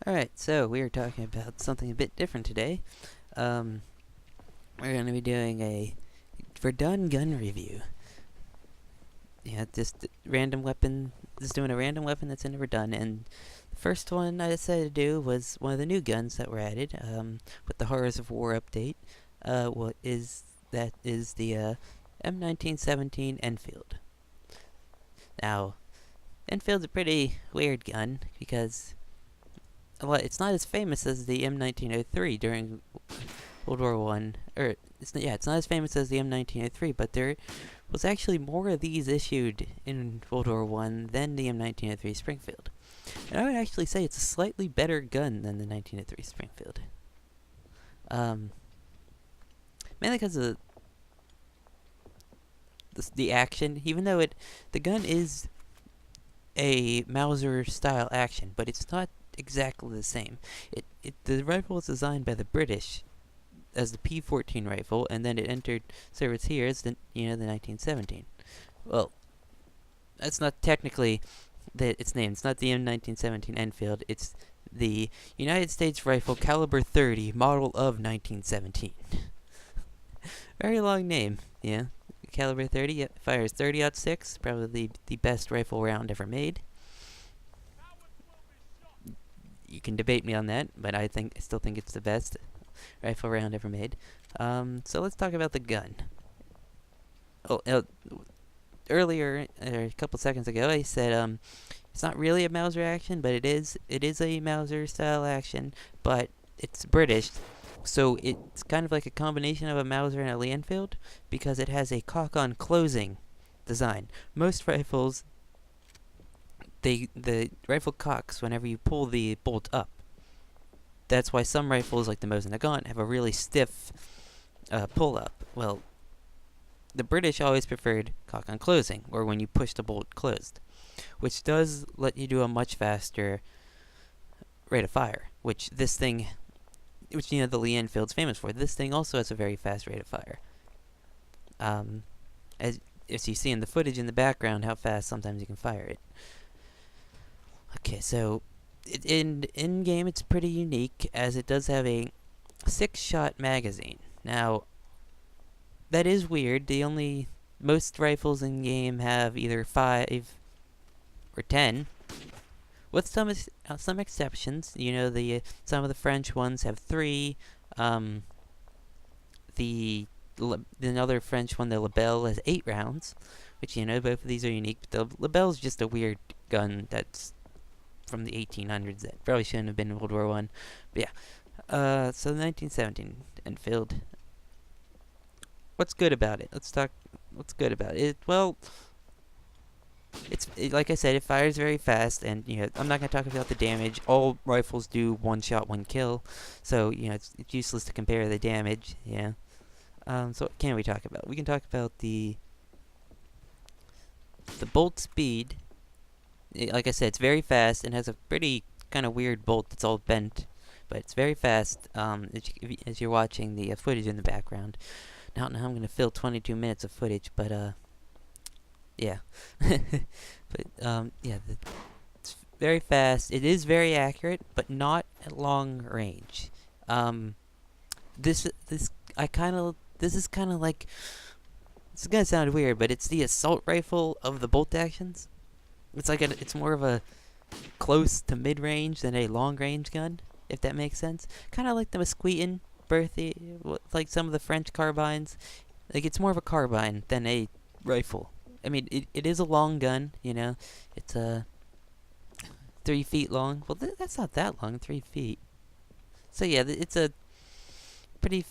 Alright, so we are talking about something a bit different today. We're going to be doing a Verdun gun review. Yeah, just random weapon, just doing a random weapon that's in a Verdun, and the first one I decided to do was one of the new guns that were added, with the Horrors of War update. That is the M1917 Enfield. Now, Enfield's a pretty weird gun, because well, it's not as famous as the M1903 during World War One, or it's not as famous as the M1903, but there was actually more of these issued in World War One than the M1903 Springfield, and I would actually say it's a slightly better gun than the 1903 Springfield. Mainly because of the action, even though the gun is a Mauser style action, but it's not exactly the same. The rifle was designed by the British as the P14 rifle, and then it entered service here as the 1917. Well, that's not technically its name. It's not the M1917 Enfield. It's the United States Rifle Caliber 30 model of 1917. Very long name, yeah. Caliber 30, it fires 30-06, probably the best rifle round ever made. You can debate me on that, but I still think it's the best rifle round ever made. So let's talk about the gun. Earlier, a couple seconds ago, I said it's not really a Mauser action, but it is a Mauser style action, but it's British. So it's kind of like a combination of a Mauser and a Lee Enfield, because it has a cock-on closing design. Most rifles, the rifle cocks whenever you pull the bolt up. That's why some rifles, like the Mosin Nagant, have a really stiff pull-up. Well, the British always preferred cock-on closing, or when you push the bolt closed, which does let you do a much faster rate of fire, which the Lee Enfield's famous for. This thing also has a very fast rate of fire. As you see in the footage in the background, how fast sometimes you can fire it. Okay, so in game it's pretty unique, as it does have a 6-shot magazine. Now, that is weird. Most rifles in game have either 5 or 10. With some exceptions, some of the French ones have 3. Another French one, the Lebel, has 8 rounds, which both of these are unique. But the Lebel's just a weird gun that's from the 1800s that probably shouldn't have been in World War One. But yeah, so the 1917 Enfield. What's good about it? Let's talk. What's good about it? Well, like I said, it fires very fast, and I'm not gonna talk about the damage. All rifles do 1 shot, 1 kill, so it's useless to compare the damage. Yeah. So what can we talk about? We can talk about the bolt speed. Like I said, it's very fast and has a pretty kind of weird bolt that's all bent, but it's very fast. As you're watching the footage in the background. I don't know how I'm gonna fill 22 minutes of footage, but yeah. But yeah, it's very fast. It is very accurate, but not at long range. This is kind of like, it's gonna sound weird, but it's the assault rifle of the bolt actions. It's more of a close to mid-range than a long-range gun, if that makes sense. Kind of like the Musqueton, Berthier, like some of the French carbines. Like, it's more of a carbine than a rifle. I mean, it is a long gun, It's 3 feet long. Well, that's not that long, 3 feet. So yeah, it's a pretty.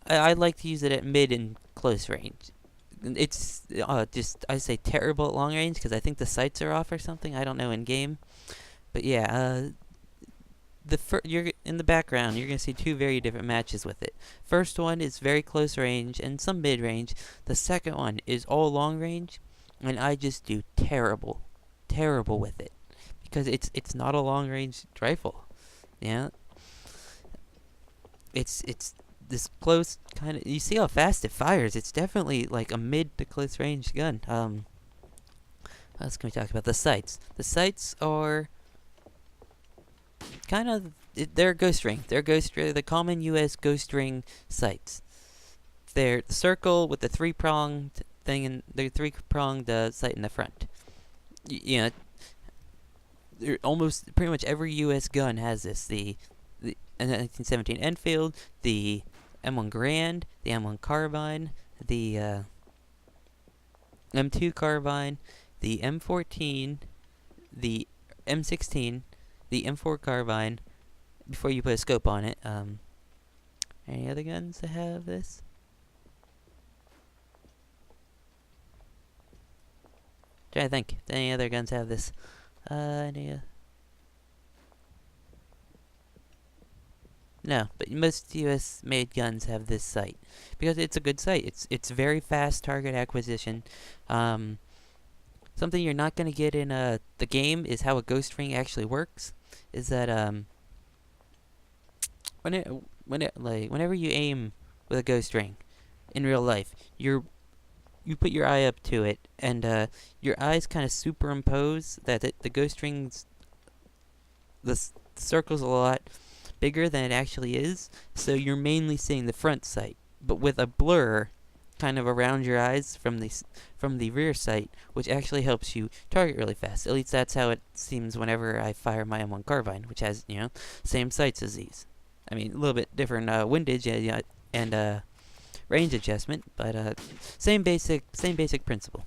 I like to use it at mid and close range. It's I say terrible at long range because I think the sights are off or something. I don't know in game, but yeah, you're in the background. You're gonna see 2 very different matches with it. First one is very close range and some mid range. The second one is all long range, and I just do terrible with it because it's not a long range rifle. Yeah, it's this close kind of. You see how fast it fires. It's definitely like a mid to close range gun. What else can we talk about? The sights. The sights are kind of they're ghost ring. They're the common U.S. ghost ring sights. They're the circle with the three pronged thing and the three pronged sight in the front. You know, almost pretty much every U.S. gun has this. The 1917 Enfield, the M1 Grand, the M1 Carbine, the M2 Carbine, the M14, the M16, the M4 Carbine. Before you put a scope on it, any other guns that have this? Trying to think. Do any other guns have this? Any, no, but most U.S. made guns have this sight because it's a good sight. It's very fast target acquisition. Something you're not gonna get in the game is how a ghost ring actually works. Is that whenever you aim with a ghost ring in real life, you put your eye up to it, and your eyes kind of superimpose the ghost rings. Circle's a lot bigger than it actually is, so you're mainly seeing the front sight, but with a blur kind of around your eyes from the rear sight, which actually helps you target really fast. At least that's how it seems whenever I fire my M1 carbine, which has same sights as these. I mean, a little bit different windage and range adjustment, but same basic principle.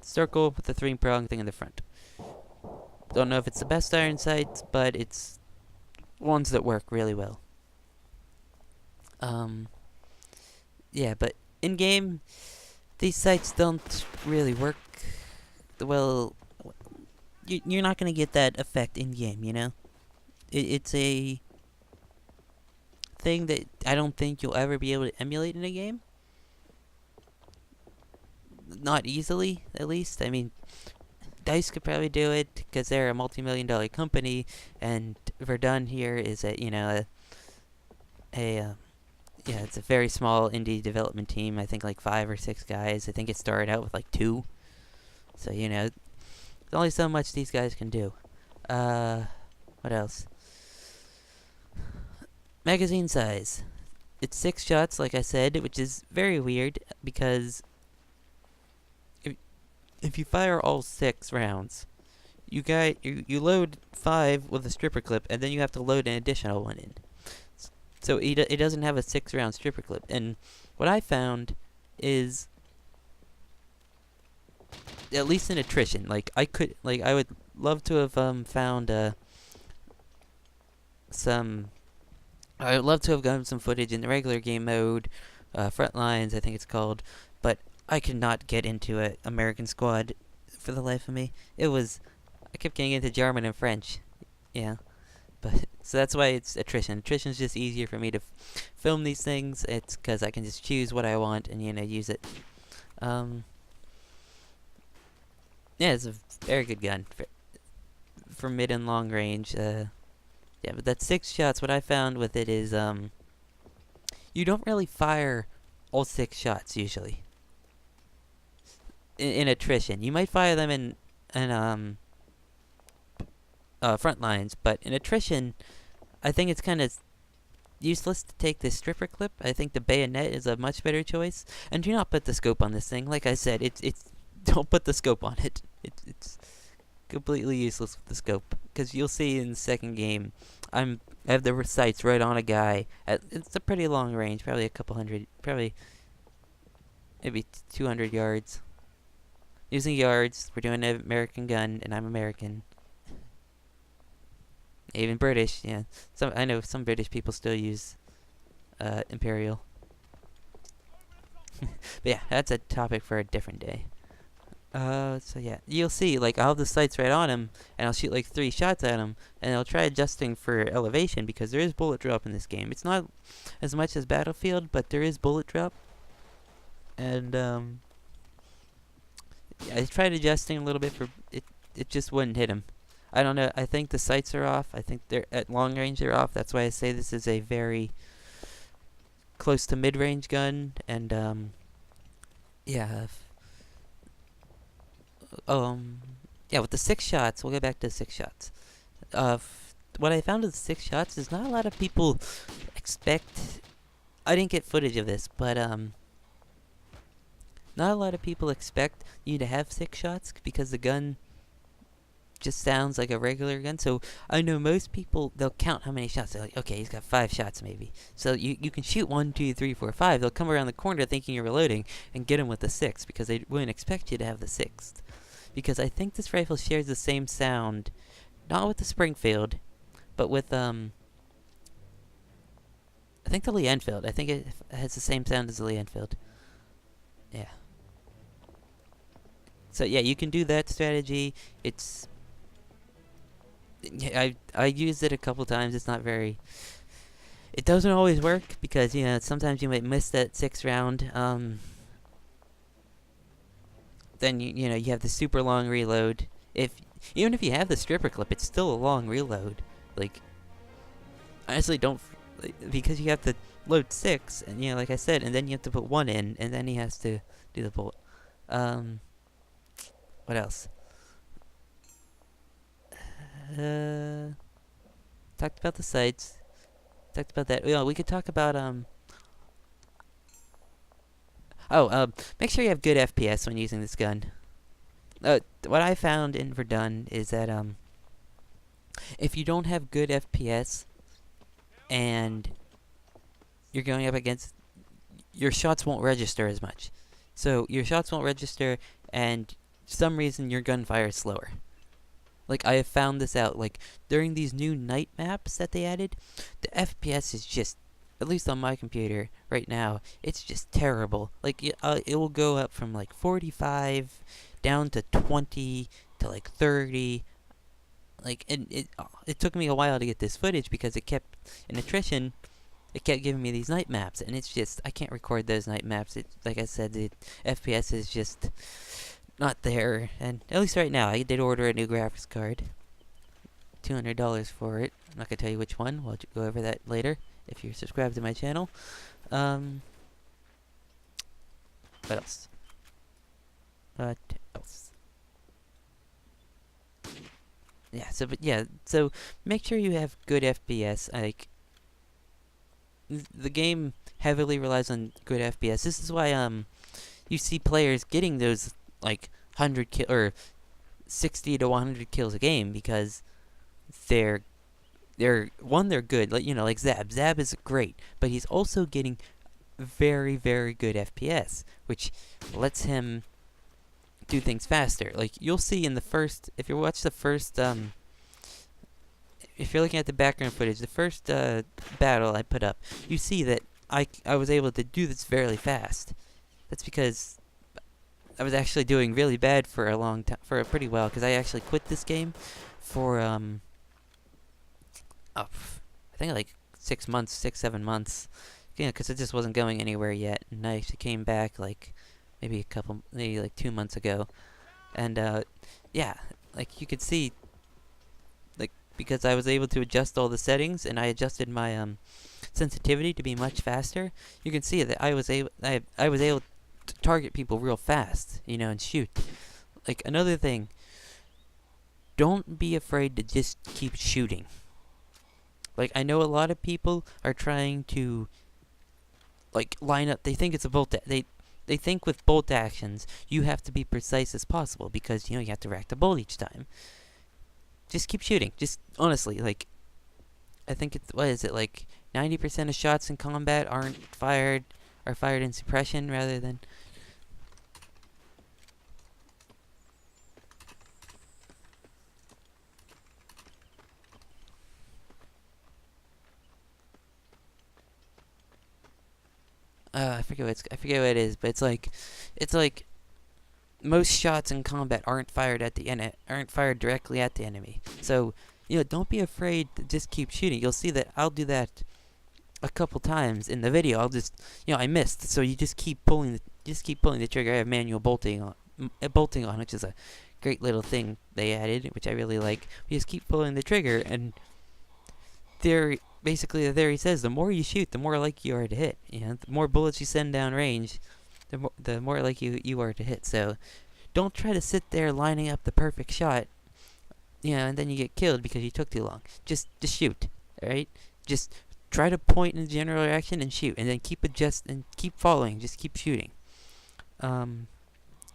Circle with the three prong thing in the front. Don't know if it's the best iron sights, but it's ones that work really well. Yeah, but in game, these sights don't really work well. You're not gonna get that effect in game, it's a thing that I don't think you'll ever be able to emulate in a game. Not easily, at least. I mean, DICE could probably do it because they're a multi-million-dollar company, and Verdun here is it's a very small indie development team. I think like 5 or 6 guys. I think it started out with like 2. So there's only so much these guys can do. What else? Magazine size. It's 6 shots, like I said, which is very weird because if you fire all 6 rounds, you load 5 with a stripper clip, and then you have to load an additional one in. So it doesn't have a 6-round stripper clip. And what I found is, at least in attrition, I would love to have found I would love to have gotten some footage in the regular game mode, Frontlines, I think it's called, but I could not get into an American squad for the life of me. I kept getting into German and French, yeah. But so that's why it's attrition. Attrition is just easier for me to film these things. It's because I can just choose what I want and use it. Yeah, it's a very good gun for mid and long range. Yeah, but that 6 shots. What I found with it is you don't really fire all 6 shots usually. In attrition, you might fire them in front lines, but in attrition, I think it's kind of useless to take this stripper clip. I think the bayonet is a much better choice. And do not put the scope on this thing. Like I said, it's don't put the scope on it. It's completely useless with the scope, because you'll see in the second game, I have the sights right on a guy. It's a pretty long range, probably a couple hundred, probably maybe 200 yards. Using yards, we're doing an American gun, and I'm American. Even British, yeah. I know some British people still use Imperial. But yeah, that's a topic for a different day. So yeah, you'll see, I'll have the sights right on him, and I'll shoot 3 shots at him, and I'll try adjusting for elevation, because there is bullet drop in this game. It's not as much as Battlefield, but there is bullet drop. And, I tried adjusting a little bit for it. It just wouldn't hit him. I don't know. I think the sights are off. I think they're at long range. They're off. That's why I say this is a very close to mid-range gun. And yeah. Yeah. With the 6 shots, we'll get back to the 6 shots. what I found with 6 shots is not a lot of people expect. I didn't get footage of this, but not a lot of people expect you to have 6 shots because the gun just sounds like a regular gun. So I know most people, they'll count how many shots. They're like, okay, he's got 5 shots maybe. So you can shoot 1, 2, 3, 4, 5. They'll come around the corner thinking you're reloading and get him with the 6 because they wouldn't expect you to have the 6th. Because I think this rifle shares the same sound, not with the Springfield, but with I think the Lee Enfield. I think it has the same sound as the Lee Enfield. Yeah. So yeah, you can do that strategy. It's yeah, I used it a couple times. It's not very. It doesn't always work because sometimes you might miss that 6th round. Then you have the super long reload. Even if you have the stripper clip, it's still a long reload. Like, honestly, don't because you have to load 6, and like I said, and then you have to put 1 in, and then he has to do the bolt. What else? Talked about the sights. Talked about that. We could talk about make sure you have good FPS when using this gun. What I found in Verdun is that if you don't have good FPS and you're going up against, your shots won't register as much. So your shots won't register, and for some reason your gun fires slower. Like, I have found this out. Like, during these new night maps that they added, the FPS is just, at least on my computer right now, it's just terrible. Like, it will go up from like 45 down to 20 to like 30. Like, and it took me a while to get this footage because it kept, in attrition, it kept giving me these night maps, and it's just, I can't record those night maps. Like I said, the FPS is just not there, and at least right now, I did order a new graphics card. $200 for it. I'm not gonna tell you which one. We'll go over that later if you're subscribed to my channel. What else? What else? Yeah. So make sure you have good FPS. Like, the game heavily relies on good FPS. This is why you see players getting those like 100 or 60 to 100 kills a game because they're good. Like Zab. Zab is great, but he's also getting very, very good FPS, which lets him do things faster. Like, you'll see in the first, if you watch the first if you're looking at the background footage, the first battle I put up, you see that I was able to do this fairly fast. That's because I was actually doing really bad for a long time, for a pretty while, because I actually quit this game for I think like 6 months, 7 months, because it just wasn't going anywhere yet. And I actually came back like maybe like 2 months ago, and yeah, like you could see, like, because I was able to adjust all the settings and I adjusted my sensitivity to be much faster. You can see that I was able to target people real fast, and shoot. Like, another thing, don't be afraid to just keep shooting. Like, I know a lot of people are trying to, like, line up. They think it's a bolt. They think with bolt actions, you have to be precise as possible because, you have to rack the bolt each time. Just keep shooting. Just, honestly, like, I think it's, what is it, like, 90% of shots in combat are fired in suppression rather than... I forget what it is, but it's like most shots in combat aren't fired directly at the enemy. So, don't be afraid to just keep shooting. You'll see that I'll do that a couple times in the video. I'll just, I missed, so you just keep pulling the trigger. I have manual bolting on, which is a great little thing they added, which I really like. You just keep pulling the trigger, and basically the theory says the more you shoot, the more likely you are to hit. The more bullets you send down range, the more likely you are to hit. So don't try to sit there lining up the perfect shot. and then you get killed because you took too long. Just shoot, all right? Just try to point in the general direction and shoot, and then keep following. Just keep shooting. Um,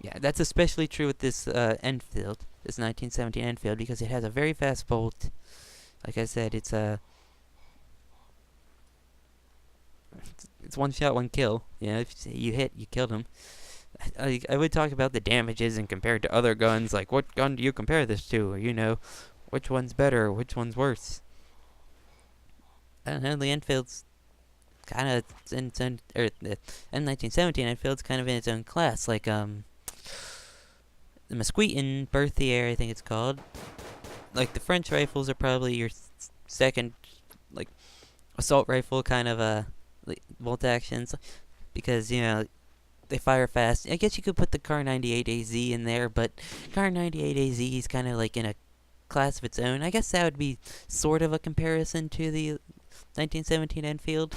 yeah, that's especially true with this Enfield, this 1917 Enfield, because it has a very fast bolt. Like I said, it's one shot, one kill. If you hit, you killed him. I would talk about the damages and compared to other guns. Like, what gun do you compare this to? Or, which one's better, which one's worse. I don't know. The Enfield's kind of in its own, or the M1917 Enfield's kind of in its own class. Like the Musqueton Berthier, I think it's called. Like the French rifles are probably your second, like, assault rifle kind of like, bolt actions, because they fire fast. I guess you could put the Car 98 AZ in there, but Car 98 AZ is kind of like in a class of its own. I guess that would be sort of a comparison to the 1917 Enfield,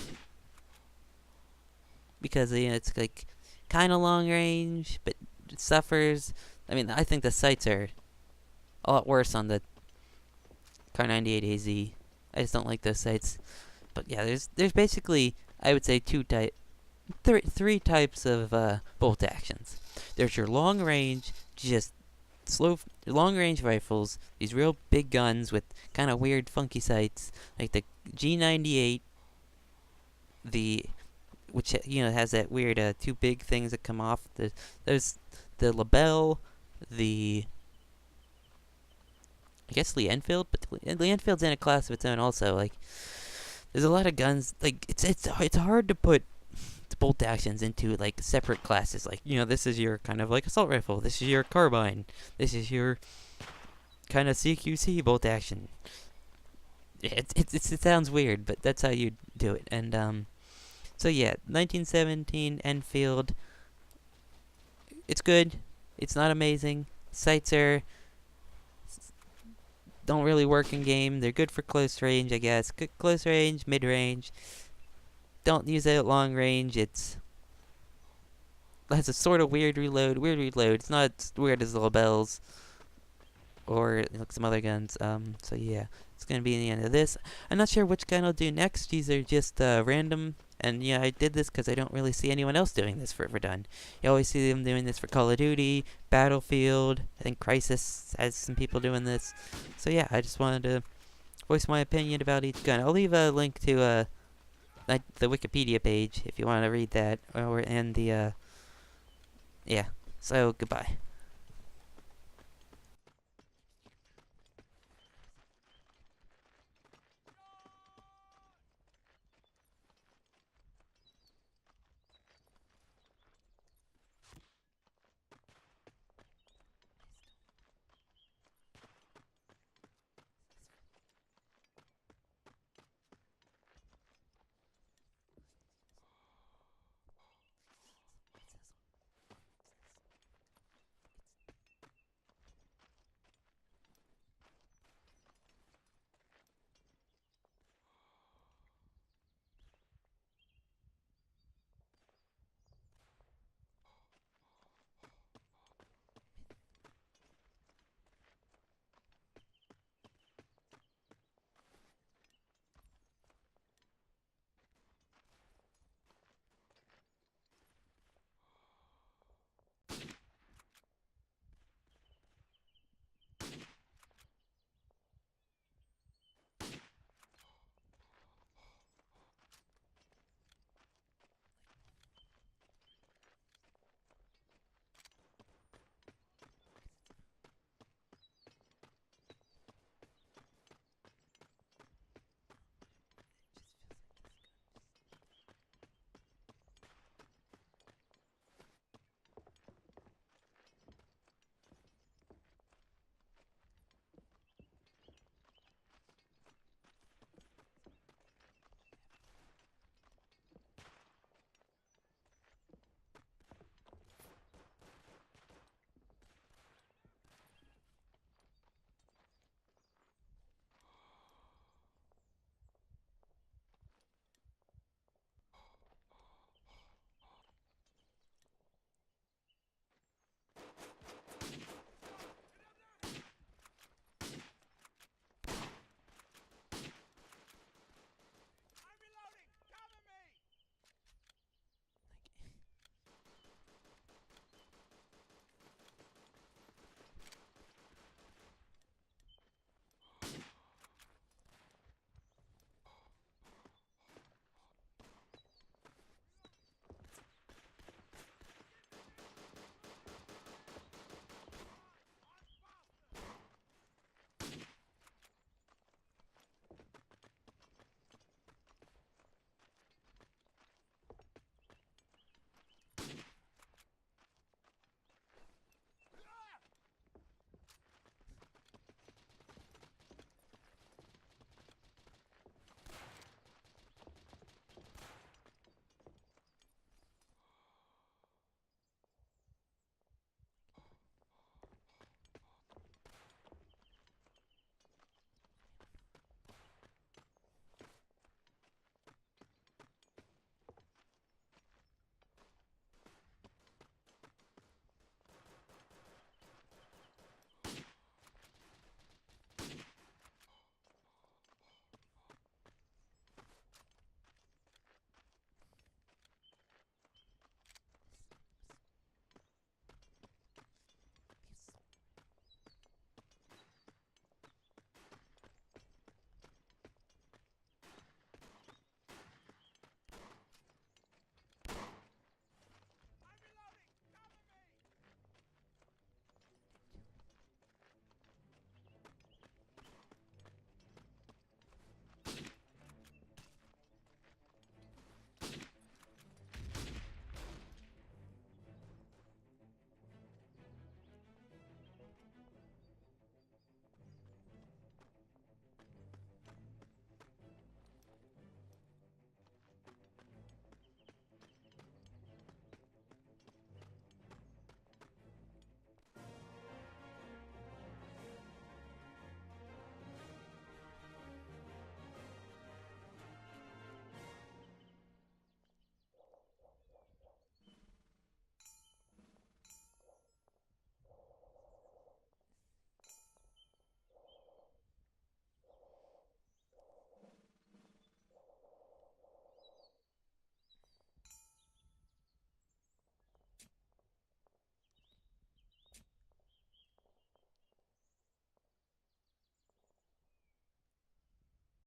because it's like kind of long range, but it suffers. I mean, I think the sights are a lot worse on the Car 98 AZ. I just don't like those sights. But yeah, there's basically, I would say, three types of bolt actions. There's your long range, just long range rifles, these real big guns with kind of weird funky sights, like the G98, which has that weird two big things that come off. There's the Lebel, I guess the Enfield, but the Enfield's in a class of its own also. Like, there's a lot of guns. Like, it's hard to put the bolt actions into like separate classes. Like, this is your kind of like assault rifle. This is your carbine. This is your kind of CQC bolt action. It sounds weird, but that's how you do it. And so yeah, 1917 Enfield. It's good. It's not amazing. Sights don't really work in game. They're good for close range, I guess. Good close range, mid range. Don't use it at long range. It has a sort of weird reload. It's not as weird as the Lebels or like some other guns. So yeah, it's gonna be the end of this. I'm not sure which gun I'll do next. These are just random. And yeah, I did this because I don't really see anyone else doing this for Verdun. You always see them doing this for Call of Duty, Battlefield. I think Crysis has some people doing this. So yeah, I just wanted to voice my opinion about each gun. I'll leave a link to the Wikipedia page if you want to read that, and the yeah. So goodbye.